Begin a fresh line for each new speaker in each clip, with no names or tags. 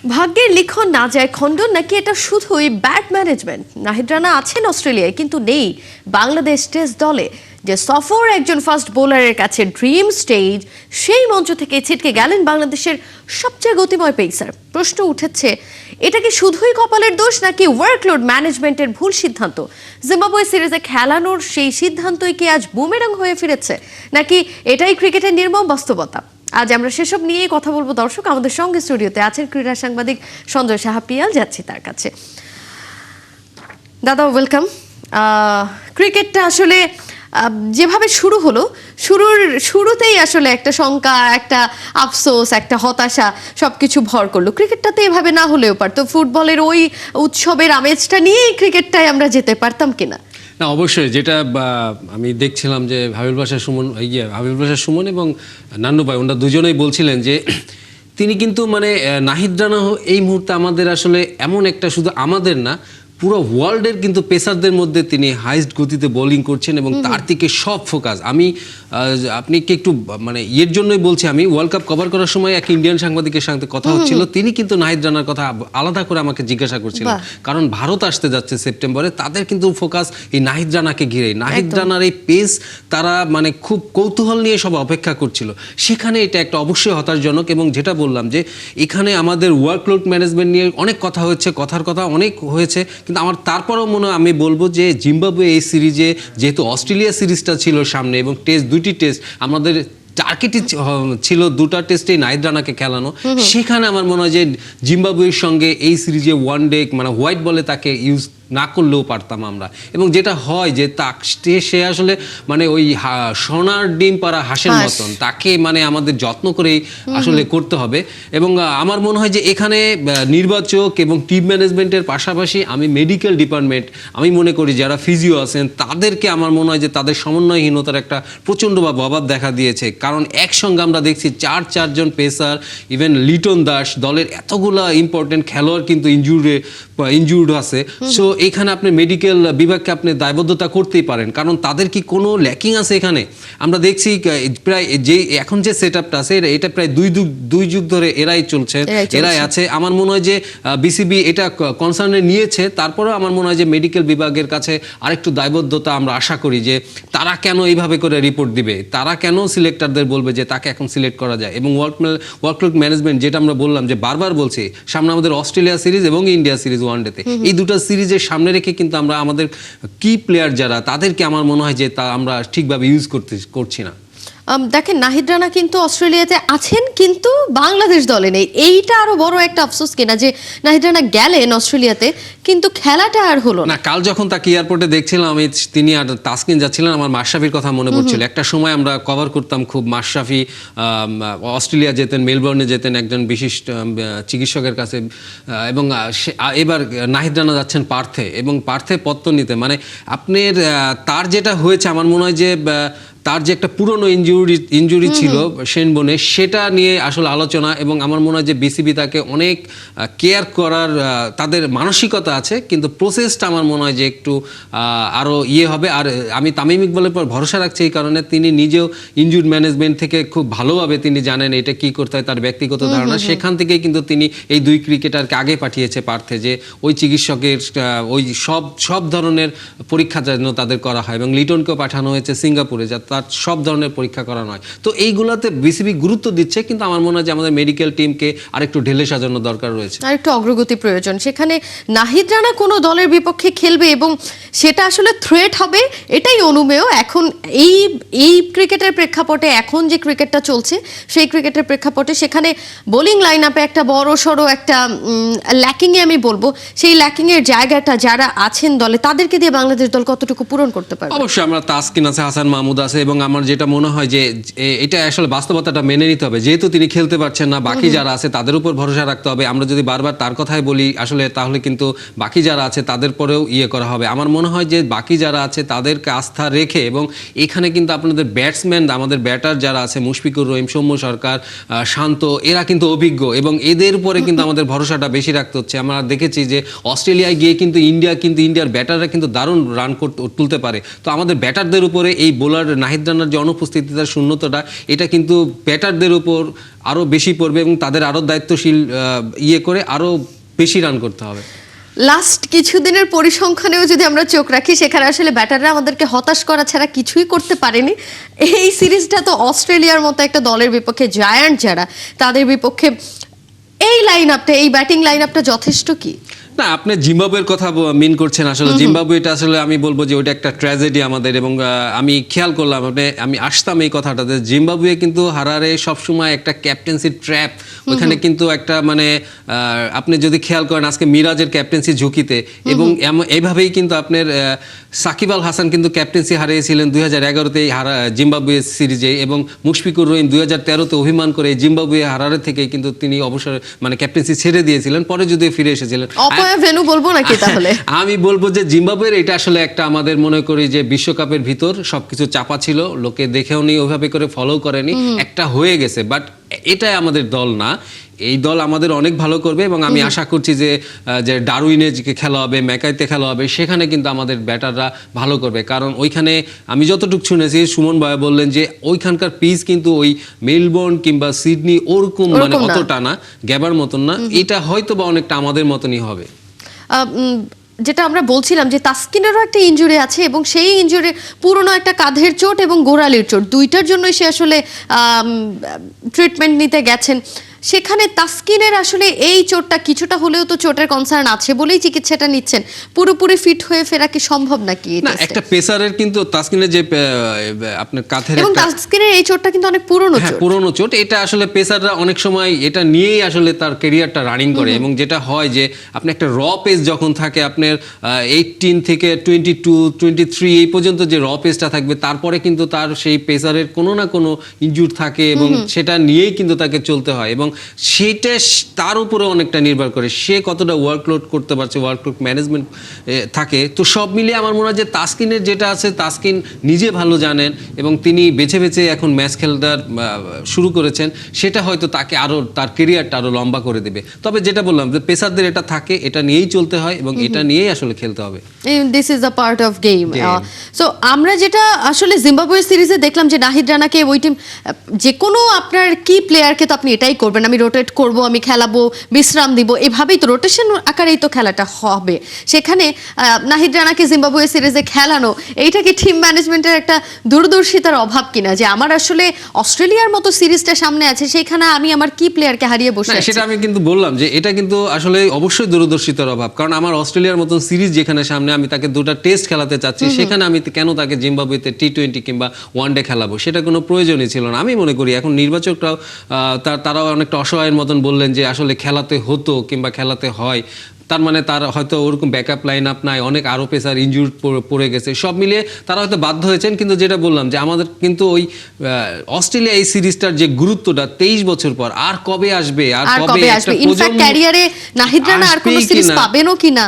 ভাগ্যের লিখন না যায় খণ্ডন নাকি এটা শুধুই ব্যাড ম্যানেজমেন্ট? নাহিদ রানা আছেন অস্ট্রেলিয়ায় কিন্তু নেই বাংলাদেশ টেস্ট দলে। যে সফর একজন ফাস্ট বোলারের কাছে ড্রিম স্টেজ, সেই মঞ্চ থেকে ছিটকে গেলেন বাংলাদেশের সবচেয়ে গতিময় পেসার। প্রশ্ন উঠেছে, এটা কি শুধুই কপালের দোষ নাকি ওয়ার্কলোড ম্যানেজমেন্টের ভুল সিদ্ধান্ত? জিম্বাবুয়ে সিরিজে খেলানোর সেই সিদ্ধান্তই কি আজ বুমেরাং হয়ে ফিরেছে, নাকি এটাই ক্রিকেটের নির্মম বাস্তবতা? আজ আমরা সেসব নিয়েই কথা বলবো। দর্শক, আমাদের সঙ্গে স্টুডিওতে আছেন ক্রীড়া সাংবাদিক সঞ্জয় সাহা পিয়াল। যাচ্ছি তার কাছে। দাদা ওয়েলকাম। ক্রিকেটটা আসলে যেভাবে শুরু হলো, শুরুতেই আসলে একটা শঙ্কা, একটা আফসোস, একটা হতাশা সবকিছু ভর করলো। ক্রিকেটটাতে এভাবে না হলেও পারতো, ফুটবলের ওই উৎসবের আমেজটা নিয়েই ক্রিকেটটাই আমরা যেতে পারতাম কিনা?
না, অবশ্যই। যেটা আমি দেখছিলাম যে হাবিবুল বাশার সুমন এবং নান্নু ভাই, ওনারা দুজনেই বলছিলেন যে তিনি কিন্তু নাহিদ রানা এই মুহূর্তে আমাদের আসলে এমন একটা, শুধু আমাদের না, পুরো ওয়ার্ল্ডের কিন্তু পেসারদের মধ্যে তিনি হাইস্ট গতিতে বোলিং করছেন এবং তার দিকে সব ফোকাস। আপনি কি একটু এর জন্যই বলছি, আমি ওয়ার্ল্ড কাপ কভার করার সময় এক ইন্ডিয়ান সাংবাদিকের সাথে কথা হচ্ছিল, তিনি কিন্তু নাহিদ রানার কথা আলাদা করে আমাকে জিজ্ঞাসা করছিলেন, কারণ ভারত আসতে যাচ্ছে সেপ্টেম্বরে, তাদের কিন্তু ফোকাস এই নাহিদ রানাকে ঘিরে। নাহিদ রানার এই পেস তারা খুব কৌতূহল নিয়ে সব অপেক্ষা করছিল। সেখানে এটা একটা অবশ্যই হতাশজনক। এবং যেটা বললাম যে এখানে আমাদের ওয়ার্কলোড ম্যানেজমেন্ট নিয়ে অনেক কথা হচ্ছে, কথার কথা অনেক হয়েছে, কিন্তু আমার তারপরেও আমি বলবো যে জিম্বাবুয়ে এই সিরিজে, যেহেতু অস্ট্রেলিয়া সিরিজটা ছিল সামনে এবং দুইটি টেস্ট আমাদের টার্গেটই ছিল, দুটা টেস্টেই নাহিদ রানাকে খেলানো, সেখানে আমার মনে হয় যে জিম্বাবুয়ের সঙ্গে এই সিরিজে ওয়ান ডে হোয়াইট বলে তাকে ইউজ না করলেও পারতাম আমরা। এবং যেটা হয় যে সে আসলে ওই সোনার ডিম পাড়া হাঁসের মতন, তাকে আমাদের যত্ন করেই আসলে করতে হবে। এবং আমার মনে হয় যে এখানে নির্বাচক এবং টিম ম্যানেজমেন্টের পাশাপাশি আমি মেডিকেল ডিপার্টমেন্ট, আমি মনে করি যারা ফিজিও আছেন তাদেরকে আমার মনে হয় যে তাদের সমন্বয়হীনতার একটা প্রচণ্ড অভাব দেখা দিয়েছে। কারণ একসঙ্গে আমরা দেখছি চারজন পেসার, ইভেন লিটন দাস, দলের এতগুলা ইম্পর্টেন্ট খেলোয়াড় কিন্তু ইনজুর্ড আছে। সো এখানে আপনি মেডিকেল বিভাগকে আপনি দায়বদ্ধতা করতেই পারেন, কারণ তাদের কি কোনো ল্যাকিং আছে এখানে? আমরা দেখছি প্রায় যে এখন যে সেট আপটা আছে, এটা প্রায় দুই যুগ ধরে এরাই আছে। আমার মনে হয় যে বিসিবি এটা কনসার্নে নিয়েছে, তারপরেও আমার মনে হয় যে মেডিকেল বিভাগের কাছে আরেকটু দায়বদ্ধতা আমরা আশা করি, যে তারা কেন এইভাবে করে রিপোর্ট দিবে, তারা কেন সিলেক্টরদের বলবে যে তাকে এখন সিলেক্ট করা যায়। এবং ওয়ার্কলোড ম্যানেজমেন্ট, যেটা আমরা বললাম যে বারবার বলছি, সামনে আমাদের অস্ট্রেলিয়া সিরিজ এবং ইন্ডিয়া সিরিজ ওয়ানডেতে, এই দুটো সিরিজের সামনে রেখে কিন্তু আমরা আমাদের কি প্লেয়ার যারা, তাদেরকে আমার মনে হয় যে তা আমরা ঠিকভাবে ইউজ করছি না।
দেখেন, নাহিদ রানা কিন্তু অস্ট্রেলিয়াতে আছেন কিন্তু বাংলাদেশ দলে নেই। এইটা আরো বড় একটা আফসোস কিনা, যে নাহিদ রানা গেলেন অস্ট্রেলিয়াতে কিন্তু খেলাটা আর হলো না।
কাল যখন তাকে এয়ারপোর্টে দেখছিলাম আমি, তিনি আর তাসকিন যাচ্ছিলেন, আমার মাশরাফির কথা মনে পড়ছিল। একটা সময় আমরা কভার করতাম খুব, মাশরাফি অস্ট্রেলিয়া যেতেন, মেলবোর্নে যেতেন একজন বিশিষ্ট চিকিৎসকের কাছে, এবং এবার নাহিদ রানা যাচ্ছেন পার্থে, এবং পার্থে পত্র নিতে আপনার তার যেটা হয়েছে, আমার মনে হয় যে তার যে একটা পুরনো ইনজুরি ছিল শেনবোনে, সেটা নিয়ে আসলে আলোচনা। এবং আমার মনে হয় যে বিসিবি তাকে অনেক কেয়ার করার তাদের মানসিকতা আছে, কিন্তু প্রসেসটা আমার মনে হয় যে একটু আরও হবে। আর আমি তামিম ইকবালের পর ভরসা রাখছি, এই কারণে তিনি নিজেও ইনজুরি ম্যানেজমেন্ট থেকে খুব ভালোভাবে তিনি জানেন এটা কি করতে হয়, তার ব্যক্তিগত ধারণা, সেখান থেকেই কিন্তু তিনি এই দুই ক্রিকেটারকে আগে পাঠিয়েছে পার্থে, যে ওই চিকিৎসকের ওই সব ধরনের পরীক্ষা যেন তাদের করা হয়। এবং লিটনকেও পাঠানো হয়েছে সিঙ্গাপুরে, যা তার সব ধরনের পরীক্ষা করা নয়। তো এইগুলাতে বিসিবি গুরুত্ব দিচ্ছে, কিন্তু আমার মনে হয় যে আমাদের মেডিকেল টিমকে আরেকটু ঢেলে সাজানোর দরকার রয়েছে,
আরেকটু অগ্রগতি প্রয়োজন। সেখানে নাহিদ রানা কোনো দলের বিপক্ষে খেলবে এবং সেটা আসলে থ্রেট হবে, এটাই অনুমেয়। এখন এই ক্রিকেটের প্রেক্ষাপটে, এখন যে ক্রিকেটটা চলছে সেই ক্রিকেটের প্রেক্ষাপটে, সেখানে বোলিং লাইন আপে একটা বড় সড়ো একটা ল্যাকিংয়ে আমি বলবো, সেই ল্যাকিংয়ের জায়গাটা যারা আছেন দলে, তাদেরকে দিয়ে বাংলাদেশ দল কতটুকু পূরণ করতে পারবে?
অবশ্যই আমরা তাসকিন আছে, হাসান মাহমুদ আছে, এবং আমার যেটা মনে হয় যে এটা আসলে বাস্তবতাটা মেনে নিতে হবে। যেহেতু তিনি খেলতে পারছেন না, বাকি যারা আছে তাদের উপর ভরসা রাখতে হবে। আমরা যদি বারবার তার কথাই বলি আসলে, তাহলে কিন্তু বাকি যারা আছে তাদের পরেও করা হবে। আমার মনে হয় যে বাকি যারা আছে তাদেরকে আস্থা রেখে, এবং এখানে কিন্তু আপনাদের ব্যাটসম্যান, আমাদের ব্যাটার যারা আছে, মুশফিকুর রহিম, সৌম্য সরকার, শান্ত, এরা কিন্তু অভিজ্ঞ, এবং এদের উপরে কিন্তু আমাদের ভরসাটা বেশি রাখতে হচ্ছে। আমরা দেখেছি যে অস্ট্রেলিয়ায় গিয়ে ইন্ডিয়ার ব্যাটাররা কিন্তু দারুণ রান তুলতে পারে। তো আমাদের ব্যাটারদের উপরে এই বোলার নাহিদ রানার যে অনুপস্থিতি, তার শূন্যতাটা, এটা কিন্তু ব্যাটারদের উপর আরো বেশি পড়বে এবং তাদের আরো দায়িত্বশীল করে আরো বেশি রান করতে হবে।
লাস্ট কিছুদিনের পরিসংখ্যানেও যদি আমরা চোখ রাখি, সেখানে আসলে ব্যাটাররা আমাদেরকে হতাশ করা ছাড়া কিছুই করতে পারেনি। এই সিরিজটা তো অস্ট্রেলিয়ার মতো একটা দলের বিপক্ষে, জায়ান্ট যারা, তাদের বিপক্ষে এই লাইন আপটা, এই ব্যাটিং লাইন আপটা যথেষ্ট কি?
না, আপনি জিম্বাবুয়ের কথা মিন করছেন। আসলে জিম্বাবুয়েটা আসলে আমি বলবো যে ওইটা একটা ট্র্যাজেডি আমাদের, এবং আমি খেয়াল করলাম, আমি আসতাম এই কথাটাতে, জিম্বাবুয়ে কিন্তু হারারে সবসময় একটা ক্যাপ্টেন্সি ট্র্যাপ, ওইখানে কিন্তু একটা মানে আপনি যদি খেয়াল করেন আজকে মিরাজের ক্যাপ্টেন্সি ঝুঁকিতে, এবং এইভাবেই কিন্তু আপনার সাকিব আল হাসান কিন্তু ক্যাপ্টেন্সি হারিয়েছিলেন 2011-তে জিম্বাবুয়ে সিরিজে, এবং মুশফিকুর রহিম 2013-তে অভিমান করে জিম্বাবুয়ে হারারে থেকে কিন্তু তিনি অবসর মানে ক্যাপ্টেন্সি ছেড়ে দিয়েছিলেন, পরে যদি ফিরে এসেছিলেন।
ভেনু বলবো নাকি তাহলে?
আমি বলবো যে জিম্বাবুয়ের এটা আসলে একটা আমাদের মনে করি যে বিশ্বকাপের ভিতর সবকিছু চাপা ছিল, লোকে দেখেও নি, ওইভাবে করে ফলো করেনি, একটা হয়ে গেছে, বাট এটাই আমাদের দল না। এই দল আমাদের অনেক ভালো করবে, এবং আমি আশা করছি যে ডারউইনে যে খেলা হবে, ম্যাকাইতে খেলা হবে, সেখানে কিন্তু আমাদের ব্যাটাররা ভালো করবে। কারণ ওইখানে আমি যতটুকু শুনেছি, সুমন ভাই বললেন যে ওইখানকার পিচ কিন্তু ওই মেলবোর্ন কিংবা সিডনি ওরকম মানে অতটা না, গ্যাবার মতন না, এটা হয়তো বা অনেকটা আমাদের মতনই হবে।
যেটা আমরা বলছিলাম যে তাসকিনেরও একটা ইনজুরি আছে, এবং সেই ইনজুরি পুরনো একটা কাঁধের চোট এবং গোড়ালির চোট, দুইটার জন্যই সে আসলে ট্রিটমেন্ট নিতে গেছেন। সেখানে তাসকিনের আসলে এই চোটটা কিছুটা হলেও তো চোটের কনসার্ন আছে বলেই চিকিৎসাটা নিচ্ছেন, পুরোপুরি ফিট হয়ে ফেরা কি সম্ভব নাকি?
না, একটা পেসারের কিন্তু তাসকিনের যে আপনার কাঁধের,
এবং তাসকিনের এই চোটটা কিন্তু অনেক পুরনো চোট,
পুরনো চোট, এটা আসলে পেসাররা অনেক সময় এটা নিয়েই আসলে তার ক্যারিয়ারটা রানিং করে। এবং যেটা হয় যে আপনি একটা র পেস যখন থাকে আপনার 18 থেকে 22, 23 এই পর্যন্ত যে র পেসটা থাকবে, তারপরে কিন্তু তার সেই পেসারের কোনো না কোনো ইনজুর থাকে, এবং সেটা নিয়েই কিন্তু তাকে চলতে হয়, এবং সেটা তার উপরে অনেকটা নির্ভর করে সে কতটা ওয়ার্কলোড করতে পারছে, ওয়ার্কলোড ম্যানেজমেন্ট থাকে। তো সব মিলিয়ে আমার মনে হয় যে তাসকিনের যেটা আছে, তাসকিন নিজে ভালো জানেন, এবং তিনি বেছে বেছে এখন ম্যাচ খেলতে শুরু করেছেন, সেটা হয়তো তাকে আরো তার ক্যারিয়ারটা আরো লম্বা করে দেবে। তবে যেটা বললাম যে পেসারদের এটা থাকে, এটা নিয়েই চলতে হয়, এবং এটা নিয়েই আসলে খেলতে হবে।
This is a part of game. So আমরা যেটা আসলে জিম্বাবুয়ে সিরিজে দেখলাম যে নাহিদ রানাকে ওই টিম, যে কোনো আপনার কি প্লেয়ারকে তো আপনি এটাই করবেন, আমি রোটেট করব, আমি খেলাবো, বিশ্রাম দিব, এভাবেই তো রোটেশন আকারেই তো খেলাটা হবে। সেখানে নাহিদ রানাকে জিম্বাবুয়ে সিরিজে খেলানো, এইটা কি টিম ম্যানেজমেন্টের একটা দূরদর্শিতার অভাব কিনা, যে আমার আসলে অস্ট্রেলিয়ার মতো সিরিজটা সামনে আছে, সেখানে আমি আমার কি প্লেয়ারকে হারিয়ে বসে আছি?
সেটা আমি কিন্তু বললাম যে এটা কিন্তু আসলে অবশ্যই দূরদর্শিতার অভাব, কারণ আমার অস্ট্রেলিয়ার মতন সিরিজ যেখানে সামনে, আমি তাকে দুটো টেস্ট খেলাতে চাচ্ছি, সেখানে আমি কেন তাকে জিম্বাবুয়েতে T20 কিংবা ওয়ানডে খেলাবো, সেটা কোনো প্রয়োজনই ছিল না। আমি মনে করি এখন নির্বাচকরাও তারাও অনেকটা অসহায়ের মতন বললেন যে আসলে খেলাতে হতো কিংবা খেলাতে হয়, তার মানে তার হয়তো ওরকম ব্যাকআপ লাইন আপ নাই, অনেক আরো পেসার ইনজুর পড়ে গেছে, সব মিলিয়ে তারা হয়তো বাধ্য হয়েছেন। কিন্তু যেটা বললাম যে আমাদের কিন্তু ওই অস্ট্রেলিয়া এই সিরিজটার যে গুরুত্বটা 23 বছর পর আর কবে আসবে, আর কবে একটা
ইনফ্যাক্ট ক্যারিয়ারে নাহিদ রানা আর কোন সিরিজ পাবেনও কিনা,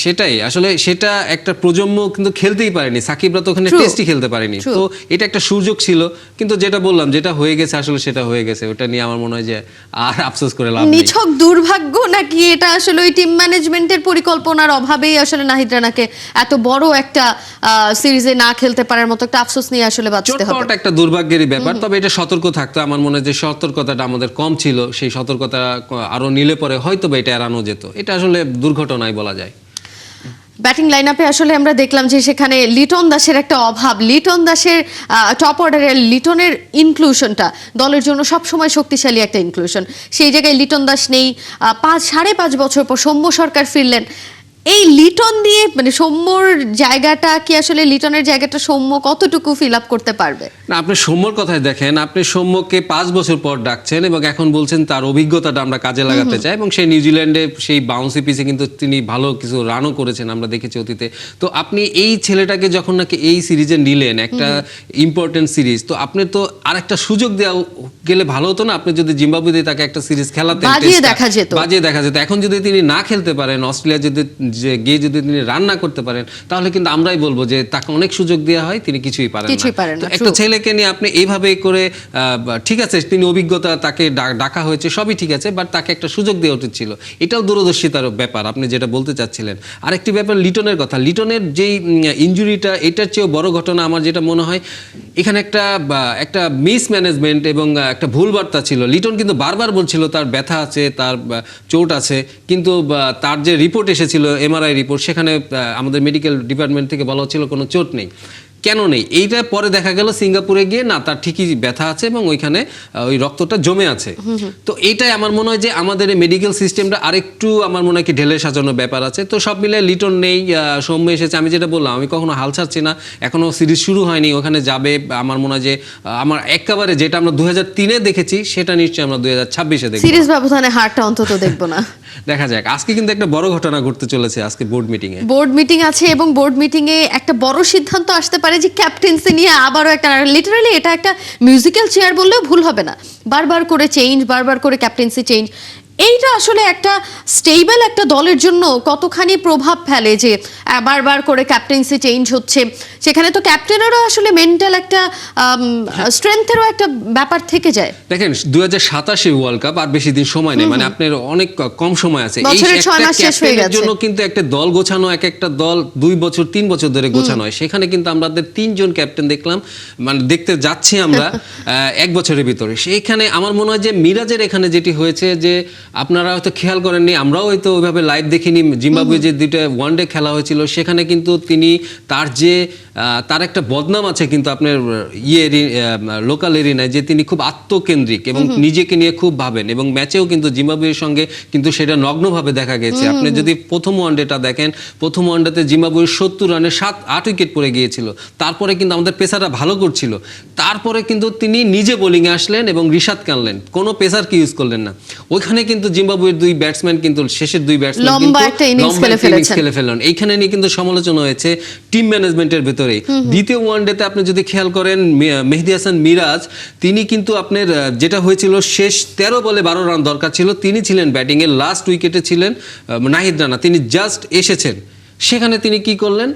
সেটাই আসলে সেটা একটা প্রজন্ম কিন্তু খেলতেই পারেনি, সাকিবরা তো ওখানে টেস্টই খেলতে পারেনি। তো এটা একটা সুযোগ ছিল, কিন্তু যেটা বললাম যেটা হয়ে গেছে আসলে সেটা হয়ে গেছে, ওটা নিয়ে আমার মনে হয় যে আর আফসোস করে লাভ নেই।
নিছক দুর্ভাগ্য নাকি এটা আসলে ওই টিম ম্যানেজমেন্টের পরিকল্পনার অভাবেই আসলে নাহিদ রানাকে এত বড় একটা সিরিজে না খেলতে পারার মতো একটা আফসোস নিয়ে আসলে বাঁচতে হবে?
চোট একটা দুর্ভাগ্যেরই ব্যাপার, তবে এটা সতর্ক থাকতো। আমার মনে হয় যে সতর্কতাটা আমাদের কম ছিল, সেই সতর্কতা আরো নিলে পরে হয়তো বা এটা এড়ানো যেত। এটা আসলে দুর্ঘটনাই বলা যায়।
ব্যাটিং লাইন আপে আসলে আমরা দেখলাম যে সেখানে লিটন দাসের একটা অভাব, লিটন দাসের টপ অর্ডারের লিটনের ইনক্লুশনটা দলের জন্য সবসময় শক্তিশালী একটা ইনক্লুশন, সেই জায়গায় লিটন দাস নেই। 5.5 বছর পর সৌম্য সরকার ফিরলেন, এই লিটন দিয়ে মানে সৌম্যর জায়গাটা কি আসলে লিটনের জায়গাটা সৌম্য কতটুকু ফিল আপ করতে পারবে?
না, আপনি সৌম্যর কথাই দেখেন, আপনি সৌম্যকে 5 বছর পর ডাকছেন এবং এখন বলছেন তার অভিজ্ঞতাটা আমরা কাজে লাগাতে চাই, এবং সেই নিউজিল্যান্ডে সেই বাউন্সি পিচে কিন্তু তিনি ভালো কিছু রানও করেছেন, আমরা দেখেছি অতীতে। তো আপনি এই ছেলেটাকে যখন নাকি এই সিরিজে নিলেন, একটা ইম্পর্টেন্ট সিরিজ, তো আপনি তো আর একটা সুযোগ দেওয়া গেলে ভালো হতো না? আপনি যদি জিম্বাবুয়েতে তাকে একটা সিরিজ খেলাতেন,
বাজিয়ে দেখা যেত।
এখন যদি তিনি না খেলতে পারেন, অস্ট্রেলিয়া যদি যে গিয়ে যদি তিনি রান না করতে পারেন তাহলে কিন্তু আমরাই বলবো যে তাকে অনেক সুযোগ দেওয়া হয়, তিনি কিছুই পারেন না। তো একটা ছেলেকে নিয়ে আপনি এইভাবে করে ঠিক আছে তিনি অভিজ্ঞতা, তাকে ডাকা হয়েছে সবই ঠিক আছে, বাট তাকে একটা সুযোগ দেওয়া উচিত ছিল। এটাও দূরদর্শিতার ব্যাপার, আপনি যেটা বলতে চাচ্ছিলেন। আরেকটি ব্যাপার লিটনের কথা, লিটনের যেই ইনজুরিটা, এটার চেয়েও বড় ঘটনা আমার যেটা মনে হয় এখানে একটা মিসম্যানেজমেন্ট এবং একটা ভুল বার্তা ছিল। লিটন কিন্তু বারবার বলছিল তার ব্যথা আছে, তার চোট আছে, কিন্তু তার যে রিপোর্ট এসেছিল এমআরআই রিপোর্ট, সেখানে আমাদের মেডিকেল ডিপার্টমেন্ট থেকে বলা হচ্ছিল কোনো চোট নেই। কেন নেই এইটা পরে দেখা গেল সিঙ্গাপুরে গিয়ে না, তার ঠিকই ব্যথা আছে এবং ওইখানে ওই রক্তটা জমে আছে। তো এইটাই আমার মনে হয় যে আমাদের এই মেডিকেল সিস্টেমটা আরেকটু আমার মনে হয় কি ঢেলে সাজানোর ব্যাপার আছে। তো সব মিলে লিটন নেই, সৌম্য এসেছে। আমি যেটা বললাম, আমি কখনো হাল ছাড়ছি না, এখনো সিরিজ শুরু হয়নি, ওখানে যাবে। আমার মনে হয় যে আমার একেবারে যেটা আমরা 2003-এ দেখেছি সেটা নিশ্চয়ই আমরা 2026-এ দেখব।
সিরিজ ব্যবধানে হারটা অন্তত দেখবো না।
দেখা যাক। আজকে কিন্তু একটা বড় ঘটনা ঘটতে চলেছে, আজকে বোর্ড মিটিং আছে এবং বোর্ড মিটিং এ একটা বড় সিদ্ধান্ত আসতে পারে যে ক্যাপ্টেন্সি নিয়ে আবারও একটা, লিটারালি এটা একটা মিউজিক্যাল চেয়ার বললেও ভুল হবে না। বারবার করে ক্যাপ্টেন্সি চেঞ্জ, এইটা আসলে একটা স্টেবল একটা দলের জন্য কতখানি প্রভাব ফেলে যে বারবার করে ক্যাপ্টেন্সি চেঞ্জ হচ্ছে। সেখানে তো ক্যাপ্টেনেরও আসলে মেন্টাল একটা স্ট্রেংথেরও একটা ব্যাপার থেকে যায়। দেখেন 2027 ওয়ার্ল্ড কাপ আর বেশি দিন সময় নেই, মানে আপনার অনেক কম সময় আছে। এই একটা জন্য কিন্তু একটা দল গোছানো, একটা দল 2 বছর 3 বছর ধরে গোছানো হয়। সেখানে কিন্তু আমাদের 3 জন ক্যাপ্টেন দেখলাম, মানে দেখতে যাচ্ছি আমরা 1 বছরের ভিতরে। সেইখানে আমার মনে হয় যে মিরাজের এখানে যেটি হয়েছে যে আপনারা হয়তো খেয়াল করেননি, আমরাও হয়তো ওইভাবে লাইভ দেখিনি। জিম্বাবুয়ে যে 2টা ওয়ানডে খেলা হয়েছিল সেখানে কিন্তু তিনি তার একটা বদনাম আছে কিন্তু আপনার লোকাল এরিনায়, যে তিনি খুব আত্মকেন্দ্রিক এবং নিজেকে নিয়ে খুব ভাবেন। এবং ম্যাচেও কিন্তু জিম্বাবুয়ের সঙ্গে কিন্তু সেটা নগ্নভাবে দেখা গেছে। আপনি যদি প্রথম ওয়ানডেটা দেখেন, প্রথম ওয়ানডেতে জিম্বাবুয়ের 70 রানে 7-8 উইকেট পড়ে গিয়েছিল। তারপরে কিন্তু আমাদের পেসাররা ভালো করছিল, তারপরে কিন্তু তিনি নিজে বোলিংয়ে আসলেন এবং রিশাদকে আনলেন, কোনো পেসারকে ইউজ করলেন না। ওইখানে কিন্তু জিম্বাবুয়ের 2 ব্যাটসম্যান কিন্তু শেষের 2 ব্যাটসম্যান
লম্বা একটা ইনিংস
খেলে ফেললেন। এইখানে নিয়ে কিন্তু সমালোচনা হয়েছে টিম ম্যানেজমেন্টের ভেতরে। দ্বিতীয় ওয়ানডেতে আপনি যদি খেয়াল করেন মেহেদী হাসান মিরাজ, তিনি কিন্তু আপনার যেটা হয়েছিল শেষ 13 বলে 12 রান দরকার ছিল, তিনি ছিলেন ব্যাটিং এর, লাস্ট উইকেটে ছিলেন নাহিদ রানা, তিনি জাস্ট এসেছেন। সেখানে তিনি কি করলেন,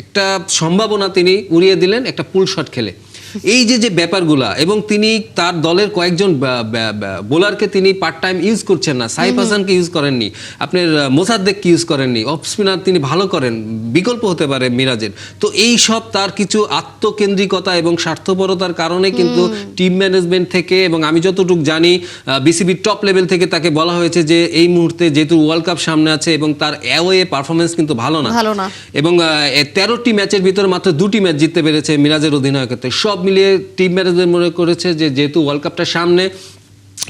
একটা সম্ভাবনা তিনি উড়িয়ে দিলেন একটা পুল শট খেলে। এই যে ব্যাপারগুলা, এবং তিনি তার দলের কয়েকজন বোলারকে তিনি পার্ট টাইম ইউজ করছেন না। সাইফ হাসানকে ইউজ করেননি, আপনার মোসাদ্দেককে ইউজ করেননি। অফ স্পিনার তিনি ভালো করেন, বিকল্প হতে পারে মিরাজের। তো এই সব তার কিছু আত্মকেন্দ্রিকতা এবং স্বার্থপরতার কারণে কিন্তু টিম ম্যানেজমেন্ট থেকে, এবং আমি যতটুকু জানি বিসিবির টপ লেভেল থেকে তাকে বলা হয়েছে যে এই মুহূর্তে যেহেতু ওয়ার্ল্ড কাপ সামনে আছে এবং তার অ্যাওয়ে পারফরমেন্স কিন্তু ভালো না, এবং 13টি ম্যাচের ভিতরে মাত্র 2টি ম্যাচ জিততে পেরেছে মিরাজের অধিনায়কত্বে। সব মিলিয়ে টিম ম্যানেজমেন্ট মনে করেছে যে যেহেতু ওয়ার্ল্ড কাপটা সামনে,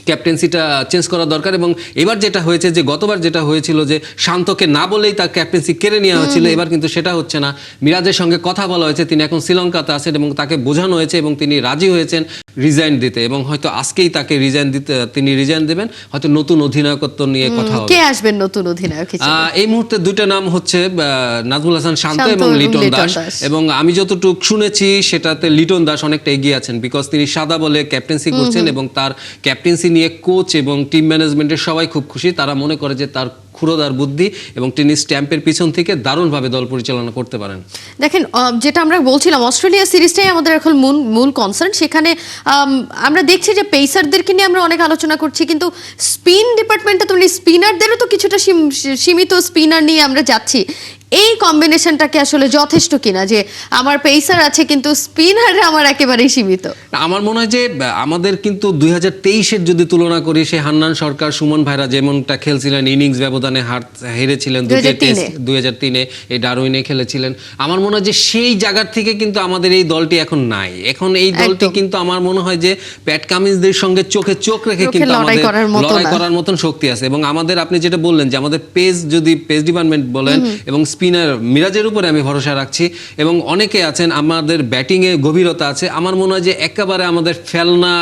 ক্যাপ্টেন্সিটা চেঞ্জ করা দরকার। এবং এবার যেটা হয়েছে যে গতবার যেটা হয়েছিল যে শান্তকে না বলেই তার ক্যাপ্টেন্সি কেড়ে নেওয়া হয়েছিল, এবার কিন্তু সেটা হচ্ছে না। মিরাজের সঙ্গে কথা বলা হয়েছে, তিনি এখন শ্রীলঙ্কাতে আছেন এবং তাকে বোঝানো হয়েছে এবং তিনি রাজি হয়েছেন রিজাইন দিতে, এবং হয়তো আজকেই তাকে তিনি রিজাইন দেবেন। হয়তো নতুন অধিনায়কত্ব নিয়ে কথা হবে।
কে আসবেন নতুন অধিনায়ক হিসেবে?
এই মুহূর্তে 2টা নাম হচ্ছে নাজমুল হাসান শান্ত এবং লিটন দাস। এবং আমি যতটুকু শুনেছি সেটাতে লিটন দাস অনেকটা এগিয়ে আছেন, বিকজ তিনি সাদা বলে ক্যাপ্টেন্সি করছেন এবং তার ক্যাপ্টেন্সি নিয়ে কোচ এবং টিম ম্যানেজমেন্টের সবাই খুব খুশি। তারা মনে করে যে তার ক্ষুরোদার বুদ্ধি এবং তিনি স্ট্যাম্পের পিছন থেকে দারুণভাবে দল পরিচালনা করতে পারেন।
দেখেন, যেটা আমরা বলছিলাম, অস্ট্রেলিয়া সিরিজটাই আমাদের এখন মূল কনসার্ন। সেখানে আমরা দেখছি যে পেসারদেরকে নিয়ে আমরা অনেক আলোচনা করছি, কিন্তু স্পিন ডিপার্টমেন্টে তো স্পিনারদেরও তো কিছুটা সীমিত স্পিনার নিয়ে আমরা যাচ্ছি। এই কম্বিনেশনটাকে আসলে যথেষ্ট কিনা যে আমার পেসার আছে কিন্তু স্পিনার আমার একেবারেই সীমিত?
আমার মনে হয় যে আমাদের কিন্তু 2023-এর যদি তুলনা করি, সে হান্নান সরকার, সুমন ভাইরা যেমনটা খেলছিলেন, ইনিংস ব্যবধানে হেরেছিলেন 2003-এ, এই ডারউইনে খেলেছিলেন। আমার মনে হয় যে সেই জায়গার থেকে কিন্তু আমাদের এই দলটি এখন নাই। এখন এই দলটি কিন্তু আমার মনে হয় যে প্যাট কামিন্সদের সঙ্গে চোখে চোখ রেখে কিন্তু আমাদের লড়াই করার মতন শক্তি আছে। এবং আমাদের, আপনি যেটা বললেন যে আমাদের পেস ডিপার্টমেন্ট বলেন এবং স্পিনার মিরাজের উপরে আমি ভরসা রাখছি, এবং অনেকে আছেন, আমাদের ব্যাটিংয়ে গভীরতা আছে। আমার মনে হয় যে একেবারে আমাদের ফেলনা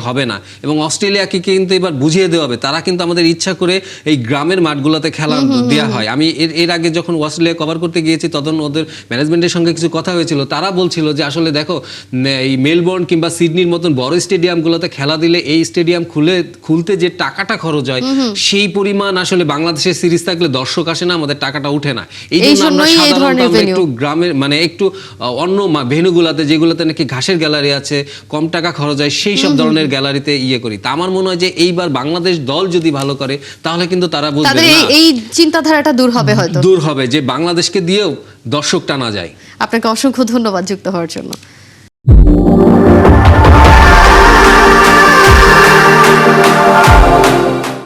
হবে না, এবং অস্ট্রেলিয়াকে কিন্তু এবার বুঝিয়ে দেওয়া হবে। তারা কিন্তু আমাদের ইচ্ছা করে এই গ্রামের মাঠগুলো স্টেডিয়ামগুলোতে খেলা দেওয়া হয়। আমি এর আগে যখন অস্ট্রেলিয়া কভার করতে গিয়েছি তখন ওদের ম্যানেজমেন্টের সঙ্গে কিছু কথা হয়েছিল, তারা বলছিল যে আসলে দেখো এই মেলবোর্ন কিংবা সিডনির মতন বড় স্টেডিয়ামগুলোতে খেলা দিলে এই স্টেডিয়াম খুলতে যে টাকাটা খরচ হয় সেই পরিমাণ আসলে বাংলাদেশের সিরিজ থাকলে দর্শক আসে না, আমাদের টাকাটা উঠে না। এই জন্য আমরা সাধারণত একটু গ্রামের মানে একটু অন্য ভেন্যুগুলোতে যেগুলোতে নাকি ঘাসের গ্যালারি আছে, কম টাকা খরচ হয়, সেই সব ধরনের গ্যালারিতে করি। তা আমার মনে হয় যে এইবার বাংলাদেশ দল যদি ভালো করে তাহলে কিন্তু তারা বুঝবে না,
এই চিন্তাধারাটা দূর হবে, হয়তো
দূর হবে যে বাংলাদেশকে দিয়েও দর্শক টানা যায়।
আপনাকে অসংখ্য ধন্যবাদ যুক্ত হওয়ার জন্য।